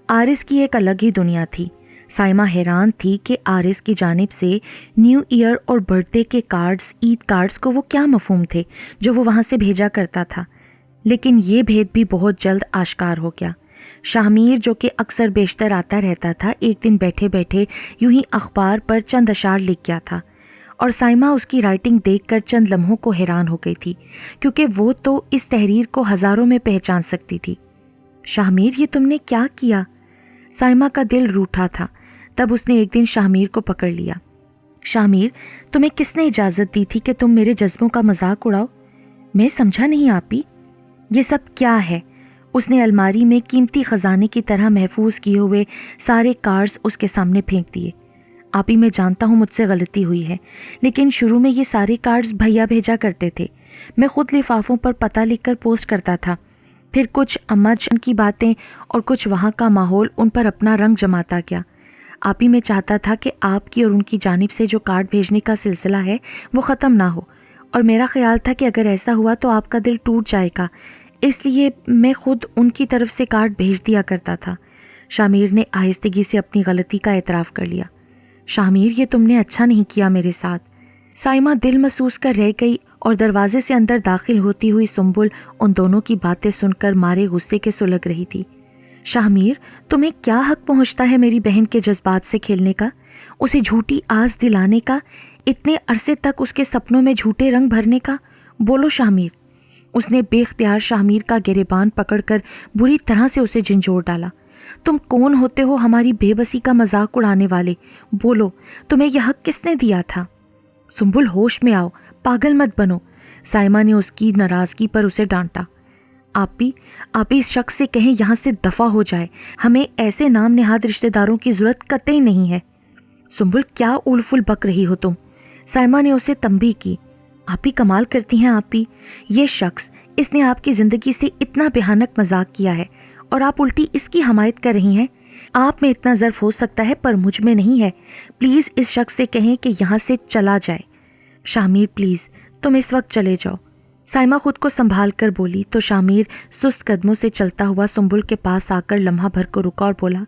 آرس کی ایک الگ ہی دنیا تھی۔ سائمہ حیران تھی کہ آرس کی جانب سے نیو ایئر اور برتھ ڈے کے کارڈز، عید کارڈز کو وہ کیا مفہوم تھے جو وہ وہاں سے بھیجا کرتا تھا، لیکن یہ بھید بھی بہت جلد آشکار ہو گیا۔ شاہ میر، جو کہ اکثر بیشتر آتا رہتا تھا، ایک دن بیٹھے بیٹھے یوں ہی اخبار پر چند اشعار لکھ گیا تھا، اور سائمہ اس کی رائٹنگ دیکھ کر چند لمحوں کو حیران ہو گئی تھی، کیونکہ وہ تو اس تحریر کو ہزاروں میں پہچان سکتی تھی۔ شاہ میر، یہ تم نے کیا کیا؟ سائمہ کا دل روٹھا تھا۔ تب اس نے ایک دن شاہ میر کو پکڑ لیا۔ شاہ میر، تمہیں کس نے اجازت دی تھی کہ تم میرے جذبوں کا مذاق اڑاؤ؟ میں سمجھا نہیں آپی، یہ سب کیا ہے؟ اس نے الماری میں قیمتی خزانے کی طرح محفوظ کیے ہوئے سارے کارڈز اس کے سامنے پھینک دیے۔ آپی، میں جانتا ہوں مجھ سے غلطی ہوئی ہے، لیکن شروع میں یہ سارے کارڈز بھیا بھیجا کرتے تھے، میں خود لفافوں پر پتہ لکھ کر پوسٹ کرتا تھا، پھر کچھ اماں جان کی باتیں اور کچھ وہاں کا ماحول ان پر اپنا رنگ جماتا گیا۔ آپی، میں چاہتا تھا کہ آپ کی اور ان کی جانب سے جو کارڈ بھیجنے کا سلسلہ ہے وہ ختم نہ ہو، اور میرا خیال تھا کہ اگر ایسا ہوا تو آپ کا دل ٹوٹ جائے گا، اس لیے میں خود ان کی طرف سے کارڈ بھیج دیا کرتا تھا۔ شاہ میر نے آہستگی سے اپنی غلطی کا اعتراف کر لیا۔ شاہ میر، یہ تم نے اچھا نہیں کیا میرے ساتھ۔ سائمہ دل محسوس کر رہ گئی اور دروازے سے اندر داخل ہوتی ہوئی سنبل ان دونوں کی باتیں سن کر مارے غصے کے سلگ رہی تھی۔ شاہ میر، تمہیں کیا حق پہنچتا ہے میری بہن کے جذبات سے کھیلنے کا، اسے جھوٹی آس دلانے کا، اتنے عرصے تک اس کے سپنوں میں جھوٹے رنگ بھرنے کا؟ بولو شاہ میر۔ اس نے بے اختیار شاہ میر کا گریبان پکڑ کر بری طرح سے اسے جھنجھوڑ ڈالا۔ تم کون ہوتے ہو ہماری بے بسی کا مذاق اڑانے والے؟ بولو، تمہیں یہ حق کس نے دیا تھا؟ سنبل، ہوش میں آؤ، پاگل مت بنو، سائمہ نے اس کی ناراضگی پر اسے ڈانٹا۔ آپی اس شخص سے کہیں یہاں سے دفع ہو جائے، ہمیں ایسے نام نہاد رشتہ داروں کی ضرورت قطعی نہیں ہے۔ سنبل، کیا اول فل بک رہی ہو تم؟ سائمہ نے اسے تنبیہ کی۔ آپی کمال کرتی ہیں آپی، یہ شخص، اس نے آپ کی زندگی سے اتنا بھیانک مذاق کیا ہے اور آپ الٹی اس کی حمایت کر رہی ہیں۔ آپ میں اتنا ظرف ہو سکتا ہے پر مجھ میں نہیں ہے، پلیز اس شخص سے کہیں کہ یہاں سے چلا جائے۔ شاہ میر پلیز، تم اس وقت چلے جاؤ۔ سائمہ خود کو سنبھال کر بولی تو شاہ میر سست قدموں سے چلتا ہوا سنبل کے پاس آ کر لمحہ بھر کو رکا اور بولا،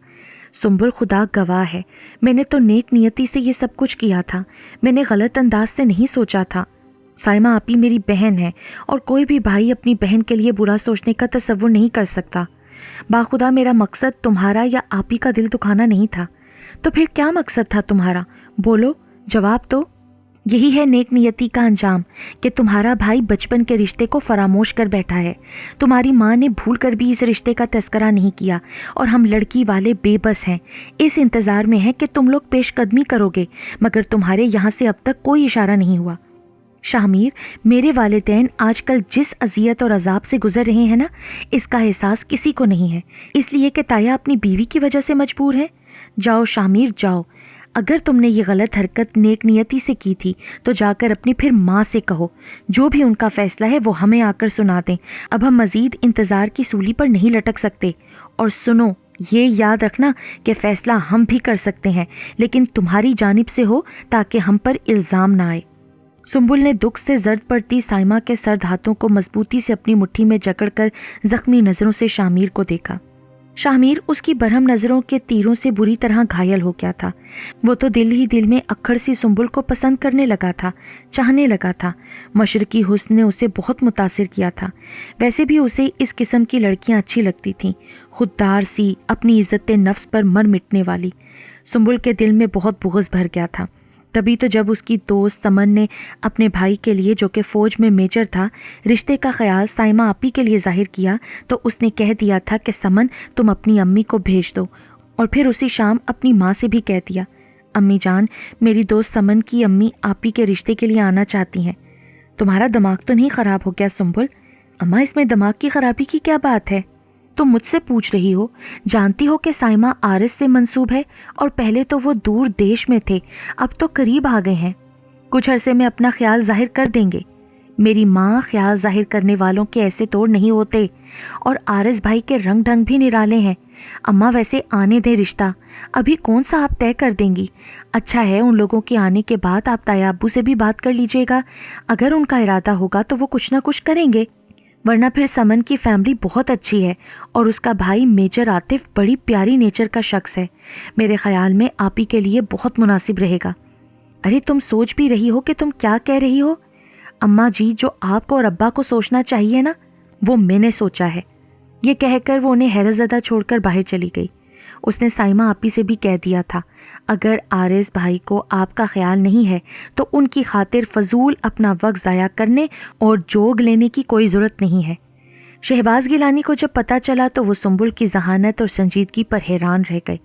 سنبل، خدا گواہ ہے، میں نے تو نیک نیتی سے یہ سب کچھ کیا تھا، میں نے غلط انداز سے نہیں سوچا تھا۔ سائمہ آپی میری بہن ہے اور کوئی بھی بھائی اپنی بہن کے لیے برا سوچنے کا تصور نہیں کر سکتا۔ باخدا میرا مقصد تمہارا یا آپی کا دل دکھانا نہیں تھا، تو پھر کیا مقصد تھا تمہارا؟ بولو، جواب دو۔ یہی ہے نیک نیتی کا انجام کہ تمہارا بھائی بچپن کے رشتے کو فراموش کر بیٹھا ہے، تمہاری ماں نے بھول کر بھی اس رشتے کا تذکرہ نہیں کیا، اور ہم لڑکی والے بے بس ہیں، اس انتظار میں ہیں کہ تم لوگ پیش قدمی کرو گے، مگر تمہارے یہاں سے اب تک کوئی اشارہ نہیں ہوا۔ شاہ میر، میرے والدین آج کل جس اذیت اور عذاب سے گزر رہے ہیں نا، اس کا احساس کسی کو نہیں ہے، اس لیے کہ تایا اپنی بیوی کی وجہ سے مجبور ہے۔ جاؤ شاہ میر جاؤ، اگر تم نے یہ غلط حرکت نیک نیتی سے کی تھی تو جا کر اپنی پھر ماں سے کہو، جو بھی ان کا فیصلہ ہے وہ ہمیں آ کر سنا دیں۔ اب ہم مزید انتظار کی سولی پر نہیں لٹک سکتے۔ اور سنو، یہ یاد رکھنا کہ فیصلہ ہم بھی کر سکتے ہیں، لیکن تمہاری جانب سے ہو تاکہ ہم پر الزام نہ آئے۔ سنبل نے دکھ سے زرد پڑتی سائمہ کے سرد ہاتھوں کو مضبوطی سے اپنی مٹھی میں جکڑ کر زخمی نظروں سے شامیر کو دیکھا۔ شامیر اس کی برہم نظروں کے تیروں سے بری طرح گھائل ہو گیا تھا۔ وہ تو دل ہی دل میں اکھڑ سی سنبل کو پسند کرنے لگا تھا، چاہنے لگا تھا۔ مشرقی حسن نے اسے بہت متاثر کیا تھا۔ ویسے بھی اسے اس قسم کی لڑکیاں اچھی لگتی تھیں، خوددار سی، اپنی عزت نفس پر مر مٹنے والی۔ سنبل کے دل میں بہت بغض بھر گیا تھا۔ تبھی تو جب اس کی دوست سمن نے اپنے بھائی کے لیے، جو کہ فوج میں میجر تھا، رشتے کا خیال سائمہ آپی کے لیے ظاہر کیا، تو اس نے کہہ دیا تھا کہ سمن تم اپنی امی کو بھیج دو، اور پھر اسی شام اپنی ماں سے بھی کہہ دیا، امی جان، میری دوست سمن کی امی آپی کے رشتے کے لیے آنا چاہتی ہیں۔ تمہارا دماغ تو نہیں خراب ہو گیا سنبل؟ اماں، اس میں دماغ کی خرابی کی کیا بات ہے؟ تم مجھ سے پوچھ رہی ہو؟ جانتی ہو کہ سائمہ آرس سے منسوب ہے، اور پہلے تو وہ دور دیش میں تھے، اب تو قریب آ گئے ہیں۔ کچھ عرصے میں اپنا خیال ظاہر کر دیں گے۔ میری ماں، خیال ظاہر کرنے والوں کے ایسے توڑ نہیں ہوتے، اور آرس بھائی کے رنگ ڈھنگ بھی نرالے ہیں۔ اماں ویسے آنے دیں رشتہ، ابھی کون سا آپ طے کر دیں گی؟ اچھا ہے ان لوگوں کے آنے کے بعد آپ تایا ابو سے بھی بات کر لیجئے گا، اگر ان کا ارادہ ہوگا تو وہ کچھ نہ کچھ کریں گے، ورنہ پھر سمن کی فیملی بہت اچھی ہے، اور اس کا بھائی میجر عاطف بڑی پیاری نیچر کا شخص ہے، میرے خیال میں آپی کے لیے بہت مناسب رہے گا۔ ارے تم سوچ بھی رہی ہو کہ تم کیا کہہ رہی ہو؟ اماں جی، جو آپ کو اور ابا کو سوچنا چاہیے نا، وہ میں نے سوچا ہے۔ یہ کہہ کر وہ انہیں حیرت زدہ چھوڑ کر باہر چلی گئی۔ اس نے سائمہ آپی سے بھی کہہ دیا تھا، اگر آرس بھائی کو آپ کا خیال نہیں ہے تو ان کی خاطر فضول اپنا وقت ضائع کرنے اور جوگ لینے کی کوئی ضرورت نہیں ہے۔ شہباز گیلانی کو جب پتہ چلا تو وہ سنبل کی ذہانت اور سنجیدگی پر حیران رہ گئے۔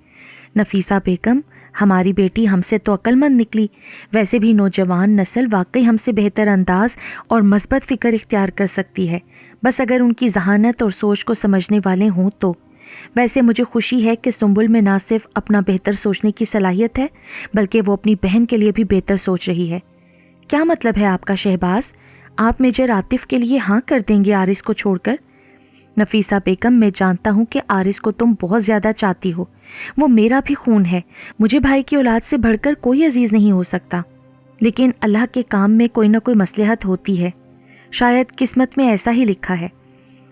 نفیسہ بیگم، ہماری بیٹی ہم سے تو عقل مند نکلی، ویسے بھی نوجوان نسل واقعی ہم سے بہتر انداز اور مثبت فکر اختیار کر سکتی ہے، بس اگر ان کی ذہانت اور سوچ کو سمجھنے والے ہوں تو۔ ویسے مجھے خوشی ہے کہ سنبل میں نہ صرف اپنا بہتر سوچنے کی صلاحیت ہے، بلکہ وہ اپنی بہن کے لیے بھی بہتر سوچ رہی ہے۔ کیا مطلب ہے آپ کا شہباز؟ آپ میجر عاطف کے لیے ہاں کر دیں گے آرس کو چھوڑ کر؟ نفیسہ بیگم، میں جانتا ہوں کہ آرس کو تم بہت زیادہ چاہتی ہو، وہ میرا بھی خون ہے، مجھے بھائی کی اولاد سے بڑھ کر کوئی عزیز نہیں ہو سکتا، لیکن اللہ کے کام میں کوئی نہ کوئی مصلحت ہوتی ہے، شاید قسمت میں ایسا ہی لکھا ہے۔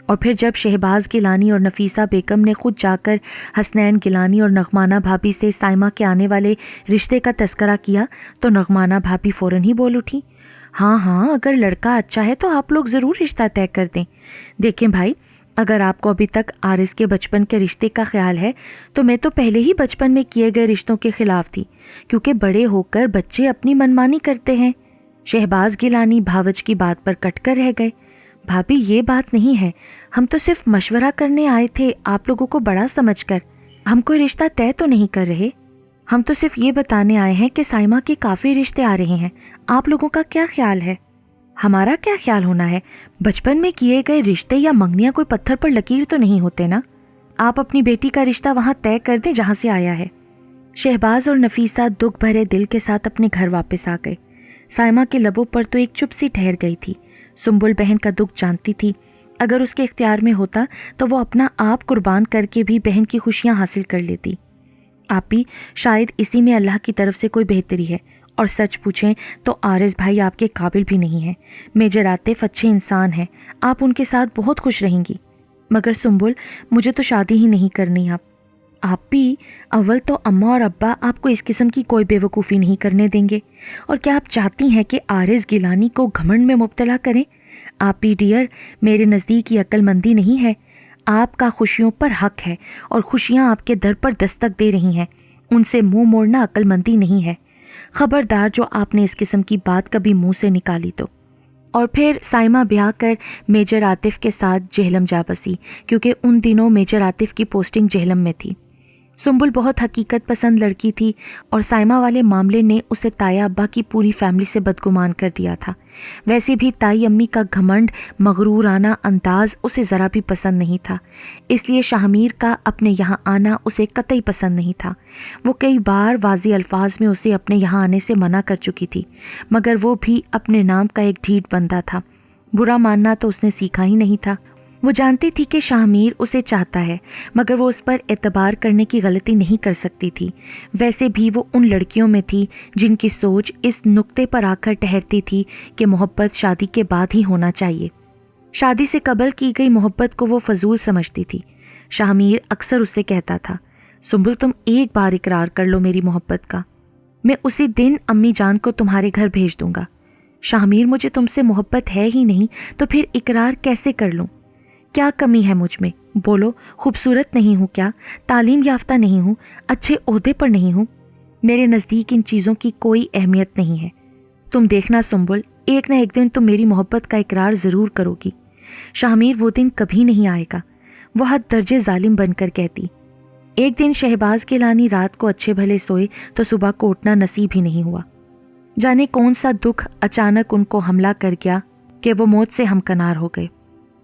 اور پھر جب شہباز گیلانی اور نفیسہ بیگم نے خود جا کر حسنین گیلانی اور نغمانہ بھابھی سے سائمہ کے آنے والے رشتے کا تذکرہ کیا تو نغمانہ بھابھی فوراً ہی بول اٹھی، ہاں ہاں، اگر لڑکا اچھا ہے تو آپ لوگ ضرور رشتہ طے کر دیں۔ دیکھیں بھائی، اگر آپ کو ابھی تک آرس کے بچپن کے رشتے کا خیال ہے تو میں تو پہلے ہی بچپن میں کیے گئے رشتوں کے خلاف تھی، کیونکہ بڑے ہو کر بچے اپنی منمانی کرتے ہیں۔ شہباز گیلانی بھاوج کی بات پر کٹ کر رہ گئے، بھابھی یہ بات نہیں ہے، ہم تو صرف مشورہ کرنے آئے تھے آپ لوگوں کو بڑا سمجھ کر، ہم کوئی رشتہ طے تو نہیں کر رہے، ہم تو صرف یہ بتانے آئے ہیں کہ سائمہ کے کافی رشتے آ رہے ہیں، آپ لوگوں کا کیا خیال ہے؟ ہمارا کیا خیال ہونا ہے؟ بچپن میں کیے گئے رشتے یا منگنیاں کوئی پتھر پر لکیر تو نہیں ہوتے نا، آپ اپنی بیٹی کا رشتہ وہاں طے کر دیں جہاں سے آیا ہے۔ شہباز اور نفیسہ دکھ بھرے دل کے ساتھ اپنے گھر واپس آ گئے۔ سائمہ کے لبوں پر تو ایک چپ سی ٹھہر گئی تھی۔ سنبل بہن کا دکھ جانتی تھی، اگر اس کے اختیار میں ہوتا تو وہ اپنا آپ قربان کر کے بھی بہن کی خوشیاں حاصل کر لیتی۔ آپی، شاید اسی میں اللہ کی طرف سے کوئی بہتری ہے، اور سچ پوچھیں تو آرس بھائی آپ کے قابل بھی نہیں ہیں، میجر عاطف اچھے انسان ہیں، آپ ان کے ساتھ بہت خوش رہیں گی، مگر سنبل، مجھے تو شادی ہی نہیں کرنی۔ آپ بھی اول تو اماں اور ابا آپ کو اس قسم کی کوئی بے وقوفی نہیں کرنے دیں گے، اور کیا آپ چاہتی ہیں کہ آرس گیلانی کو گھمنڈ میں مبتلا کریں؟ آپ ہی ڈیئر، میرے نزدیک یہ عقل مندی نہیں ہے، آپ کا خوشیوں پر حق ہے اور خوشیاں آپ کے در پر دستک دے رہی ہیں، ان سے منہ موڑنا عقل مندی نہیں ہے، خبردار جو آپ نے اس قسم کی بات کبھی منہ سے نکالی تو۔ اور پھر سائمہ بیاہ کر میجر عاطف کے ساتھ جہلم جا بسی، کیونکہ ان دنوں میجر عاطف کی پوسٹنگ جہلم میں تھی۔ سنبل بہت حقیقت پسند لڑکی تھی اور سائمہ والے معاملے نے اسے تایا ابا کی پوری فیملی سے بدگمان کر دیا تھا۔ ویسے بھی تائی امی کا گھمنڈ مغرورانہ انداز اسے ذرا بھی پسند نہیں تھا، اس لیے شاہ میر کا اپنے یہاں آنا اسے قطعی پسند نہیں تھا۔ وہ کئی بار واضح الفاظ میں اسے اپنے یہاں آنے سے منع کر چکی تھی، مگر وہ بھی اپنے نام کا ایک ڈھیٹ بندہ تھا۔ برا ماننا تو اس نے سیکھا ہی نہیں تھا۔ وہ جانتی تھی کہ شاہ میر اسے چاہتا ہے، مگر وہ اس پر اعتبار کرنے کی غلطی نہیں کر سکتی تھی۔ ویسے بھی وہ ان لڑکیوں میں تھی جن کی سوچ اس نقطے پر آ کر ٹھہرتی تھی کہ محبت شادی کے بعد ہی ہونا چاہیے۔ شادی سے قبل کی گئی محبت کو وہ فضول سمجھتی تھی۔ شاہ میر اکثر اس سے کہتا تھا، سنبل تم ایک بار اقرار کر لو میری محبت کا، میں اسی دن امی جان کو تمہارے گھر بھیج دوں گا۔ شاہ میر مجھے تم سے محبت ہے ہی نہیں تو پھر اقرار کیسے کر لوں؟ کیا کمی ہے مجھ میں؟ بولو، خوبصورت نہیں ہوں کیا؟ تعلیم یافتہ نہیں ہوں؟ اچھے عہدے پر نہیں ہوں؟ میرے نزدیک ان چیزوں کی کوئی اہمیت نہیں ہے۔ تم دیکھنا سنبل، ایک نہ ایک دن تم میری محبت کا اقرار ضرور کرو گی۔ شاہ میر وہ دن کبھی نہیں آئے گا، وہ حد درجے ظالم بن کر کہتی۔ ایک دن شہباز گیلانی رات کو اچھے بھلے سوئے تو صبح کو اٹھنا نصیب ہی نہیں ہوا۔ جانے کون سا دکھ اچانک ان کو حملہ کر گیا کہ وہ موت سے ہمکنار ہو گئے۔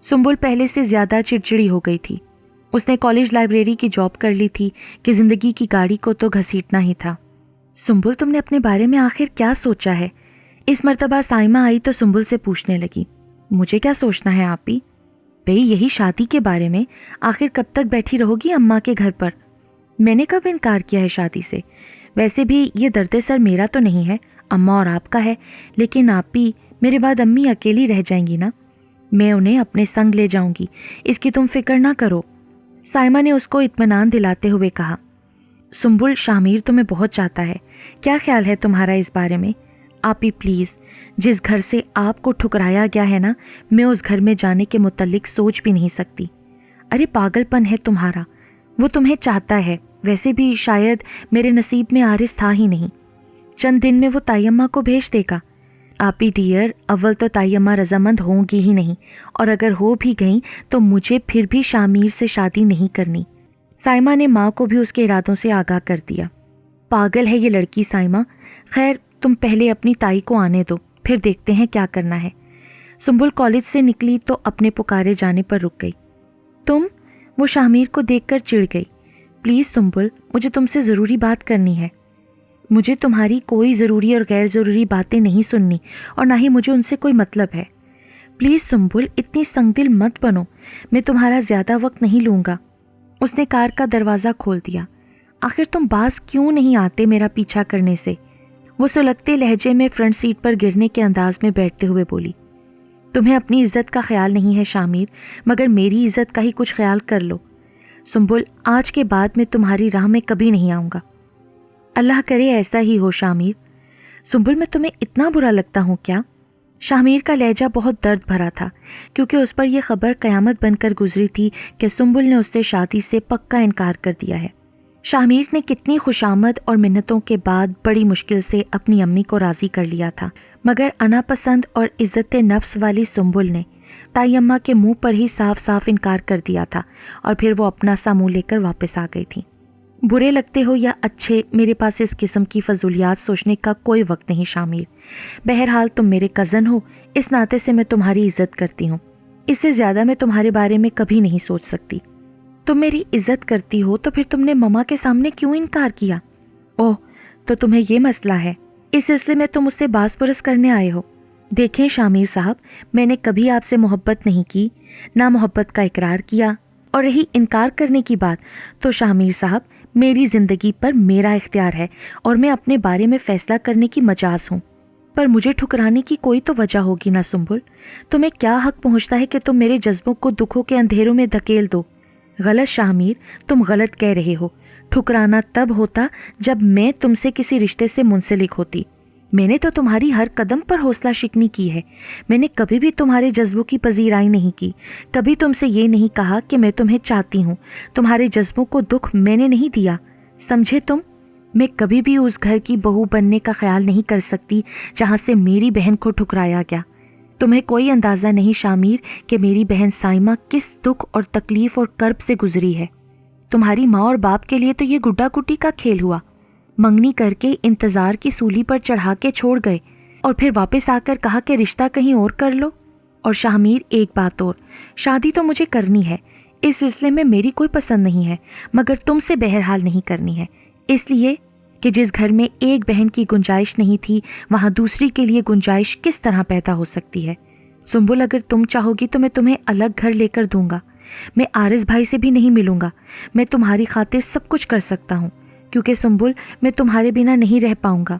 سنبل پہلے سے زیادہ چڑچڑی ہو گئی تھی۔ اس نے کالج لائبریری کی جاب کر لی تھی کہ زندگی کی گاڑی کو تو گھسیٹنا ہی تھا۔ سنبل تم نے اپنے بارے میں آخر کیا سوچا ہے؟ اس مرتبہ سائمہ آئی تو سنبل سے پوچھنے لگی، مجھے کیا سوچنا ہے آپ ہی؟ بھئی یہی شادی کے بارے میں، آخر کب تک بیٹھی رہو گی اماں کے گھر پر؟ میں نے کب انکار کیا ہے شادی سے؟ ویسے بھی یہ درد سر میرا تو نہیں ہے، اماں اور آپ کا ہے، لیکن آپ بھی میرے بعد امی اکیلی رہ جائیں گی نا، میں انہیں اپنے سنگ لے جاؤں گی، اس کی تم فکر نہ کرو۔ سائمہ نے اس کو اطمینان دلاتے ہوئے کہا، سنبل شاہ میر تمہیں بہت چاہتا ہے، کیا خیال ہے تمہارا اس بارے میں؟ آپ ہی پلیز، جس گھر سے آپ کو ٹھکرایا گیا ہے نا، میں اس گھر میں جانے کے متعلق سوچ بھی نہیں سکتی۔ ارے پاگل پن ہے تمہارا، وہ تمہیں چاہتا ہے، ویسے بھی شاید میرے نصیب میں عارض تھا ہی نہیں، چند دن میں وہ تائی اماں کو بھیج دے گا۔ آپ ہی ڈیئر، اول تو تائی اماں رضامند ہوں گی ہی نہیں، اور اگر ہو بھی گئیں تو مجھے پھر بھی شاہ میر سے شادی نہیں کرنی۔ سائمہ نے ماں کو بھی اس کے ارادوں سے آگاہ کر دیا۔ پاگل ہے یہ لڑکی سائمہ، خیر تم پہلے اپنی تائی کو آنے دو، پھر دیکھتے ہیں کیا کرنا ہے۔ سنبل کالج سے نکلی تو اپنے پکارے جانے پر رک گئی۔ تم؟ وہ شاہ میر کو دیکھ کر چڑ گئی۔ پلیز سنبل، مجھے تم سے ضروری بات کرنی ہے۔ مجھے تمہاری کوئی ضروری اور غیر ضروری باتیں نہیں سننی، اور نہ ہی مجھے ان سے کوئی مطلب ہے۔ پلیز سنبل، اتنی سنگ دل مت بنو، میں تمہارا زیادہ وقت نہیں لوں گا۔ اس نے کار کا دروازہ کھول دیا۔ آخر تم باز کیوں نہیں آتے میرا پیچھا کرنے سے؟ وہ سلگتے لہجے میں فرنٹ سیٹ پر گرنے کے انداز میں بیٹھتے ہوئے بولی۔ تمہیں اپنی عزت کا خیال نہیں ہے شاہ میر، مگر میری عزت کا ہی کچھ خیال کر لو۔ سنبل، آج کے بعد میں تمہاری راہ میں کبھی نہیں آؤں گا۔ اللہ کرے ایسا ہی ہو شاہ میر۔ سنبل، میں تمہیں اتنا برا لگتا ہوں کیا؟ شاہ میر کا لہجہ بہت درد بھرا تھا، کیونکہ اس پر یہ خبر قیامت بن کر گزری تھی کہ سنبل نے اس سے شادی سے پکا انکار کر دیا ہے۔ شاہ میر نے کتنی خوشامد اور منتوں کے بعد بڑی مشکل سے اپنی امی کو راضی کر لیا تھا، مگر انا پسند اور عزت نفس والی سنبل نے تائی اماں کے منہ پر ہی صاف صاف انکار کر دیا تھا، اور پھر وہ اپنا سا منہ لے کر واپس آ گئی تھی۔ برے لگتے ہو یا اچھے، میرے پاس اس قسم کی فضولیات سوچنے کا کوئی وقت نہیں شاہ میر۔ بہرحال تم میرے کزن ہو، اس ناطے سے میں تمہاری عزت کرتی ہوں، اس سے زیادہ میں تمہارے بارے میں کبھی نہیں سوچ سکتی۔ تم میری عزت کرتی ہو تو پھر تم نے مما کے سامنے کیوں انکار کیا؟ اوہ، تو تمہیں یہ مسئلہ ہے، اس سلسلے میں تم مجھ سے باز پرس کرنے آئے ہو۔ دیکھیں شاہ میر صاحب، میں نے کبھی آپ سے محبت نہیں کی، نہ محبت کا اقرار کیا، اور رہی انکار کرنے کی بات تو شاہ میر صاحب، میری زندگی پر میرا اختیار ہے اور میں اپنے بارے میں فیصلہ کرنے کی مجاز ہوں، پر مجھے ٹھکرانے کی کوئی تو وجہ ہوگی نا سنبل۔ تمہیں کیا حق پہنچتا ہے کہ تم میرے جذبوں کو دکھوں کے اندھیروں میں دھکیل دو؟ غلط شاہ میر، تم غلط کہہ رہے ہو۔ ٹھکرانا تب ہوتا جب میں تم سے کسی رشتے سے منسلک ہوتی۔ میں نے تو تمہاری ہر قدم پر حوصلہ شکنی کی ہے، میں نے کبھی بھی تمہارے جذبوں کی پذیرائی نہیں کی، کبھی تم سے یہ نہیں کہا کہ میں تمہیں چاہتی ہوں، تمہارے جذبوں کو دکھ میں نے نہیں دیا، سمجھے تم؟ میں کبھی بھی اس گھر کی بہو بننے کا خیال نہیں کر سکتی جہاں سے میری بہن کو ٹھکرایا گیا۔ تمہیں کوئی اندازہ نہیں شاہ میر کہ میری بہن سائمہ کس دکھ اور تکلیف اور کرب سے گزری ہے۔ تمہاری ماں اور باپ کے لیے تو یہ گڈا گڈی کا کھیل ہوا، منگنی کر کے انتظار کی سولی پر چڑھا کے چھوڑ گئے اور پھر واپس آ کر کہا کہ رشتہ کہیں اور کر لو۔ اور شاہ میر ایک بات اور، شادی تو مجھے کرنی ہے، اس سلسلے میں میری کوئی پسند نہیں ہے، مگر تم سے بہرحال نہیں کرنی ہے، اس لیے کہ جس گھر میں ایک بہن کی گنجائش نہیں تھی وہاں دوسری کے لیے گنجائش کس طرح پیدا ہو سکتی ہے؟ سنبل، اگر تم چاہو گی تو میں تمہیں الگ گھر لے کر دوں گا، میں عارض بھائی سے بھی نہیں ملوں گا، میں تمہاری خاطر سب کچھ کر سکتا ہوں، کیونکہ سنبل میں تمہارے بنا نہیں رہ پاؤں گا۔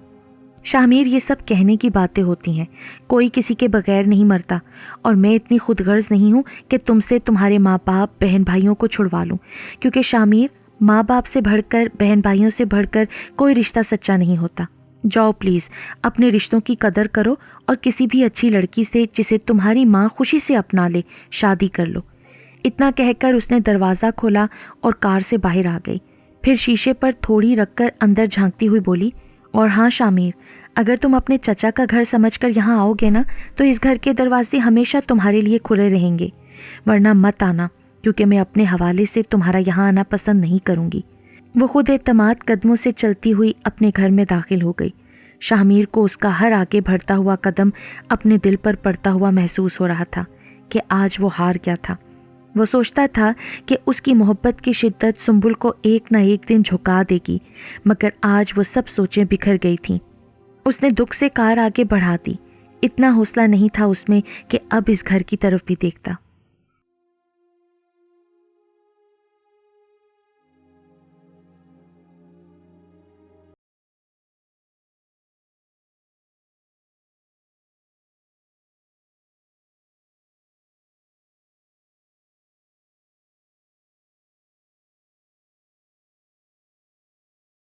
شاہ میر، یہ سب کہنے کی باتیں ہوتی ہیں، کوئی کسی کے بغیر نہیں مرتا، اور میں اتنی خود غرض نہیں ہوں کہ تم سے تمہارے ماں باپ بہن بھائیوں کو چھڑوا لوں، کیونکہ شاہ میر، ماں باپ سے بڑھ کر، بہن بھائیوں سے بڑھ کر کوئی رشتہ سچا نہیں ہوتا۔ جاؤ پلیز، اپنے رشتوں کی قدر کرو اور کسی بھی اچھی لڑکی سے جسے تمہاری ماں خوشی سے اپنا لے شادی کر لو۔ اتنا کہہ کر اس نے دروازہ کھولا اور کار سے باہر آ گئی، پھر شیشے پر تھوڑی رکھ کر اندر جھانکتی ہوئی بولی، اور ہاں شاہ میر، اگر تم اپنے چچا کا گھر سمجھ کر یہاں آؤ گے نا تو اس گھر کے دروازے ہمیشہ تمہارے لیے کھلے رہیں گے، ورنہ مت آنا، کیونکہ میں اپنے حوالے سے تمہارا یہاں آنا پسند نہیں کروں گی۔ وہ خود اعتماد قدموں سے چلتی ہوئی اپنے گھر میں داخل ہو گئی۔ شاہ میر کو اس کا ہر آگے بڑھتا ہوا قدم اپنے دل پر پڑتا ہوا محسوس ہو رہا تھا کہ آج وہ ہار گیا تھا۔ وہ سوچتا تھا کہ اس کی محبت کی شدت سنبل کو ایک نہ ایک دن جھکا دے گی، مگر آج وہ سب سوچیں بکھر گئی تھیں۔ اس نے دکھ سے کار آگے بڑھا دی، اتنا حوصلہ نہیں تھا اس میں کہ اب اس گھر کی طرف بھی دیکھتا۔